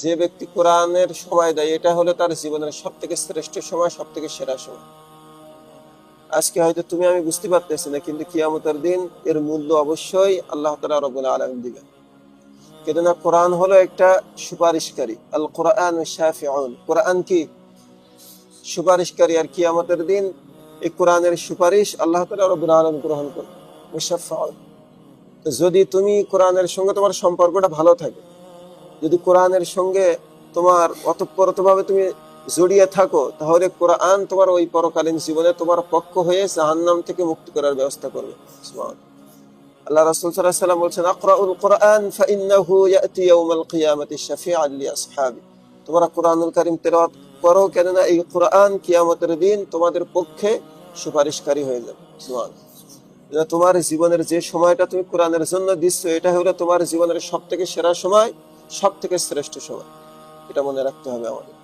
যে ব্যক্তি কোরআনের সময় দেয় এটা হলো তার জীবনের সব থেকে শ্রেষ্ঠ সময়, সব থেকে সেরা সময়। আজকে হয়তো তুমি আমি বুঝতে পারতেছি না, কিন্তু কিয়ামতের দিন এর মূল্য অবশ্যই আল্লাহ তাআলা রব্বুল আলামিন দিবেন। কেননা কোরআন হলো একটা সুপারিশকারী, আল কোরআন শাফিউন, কোরআন কি সুপারিশকারী, আর কিয়ামতের দিন এই কোরআনের সুপারিশ আল্লাহ তাআলা রব্বুল আলামিন গ্রহণ করবেন, মুশাফফাউন। তো যদি তুমি কোরআনের সঙ্গে তোমার সম্পর্কটা ভালো থাকে, যদি কোরআনের সঙ্গে তোমার ওতপ্রোতভাবে তুমি জড়িয়ে থাকো, তাহলে কোরআন তোমার ওই পরকালীন জীবনে তোমার পক্ষ হয়ে জাহান্নাম থেকে মুক্তি করার ব্যবস্থা করবে। সুবহানাল্লাহ। আল্লাহ রাসূল সাল্লাল্লাহু আলাইহি ওয়াসাল্লাম বলেছেন, আকরাউল কোরআন ফাইন্নাহু ইয়াতি ইয়াউমাল কিয়ামাতি শাফিআন লিআসহাবি। তোমরা কোরআনুল কারীম তেলাওয়াত করো, কেননা এই কোরআন কিয়ামতের দিন তোমাদের পক্ষে সুপারিশকারী হয়ে যাবে। সুবহানাল্লাহ। তোমার জীবনের যে সময়টা তুমি কোরআনের জন্য দিচ্ছ, এটা হলো তোমার জীবনের সব থেকে সেরা সময়, সব থেকে শ্রেষ্ঠ সময়। এটা মনে রাখতে হবে আমাদের।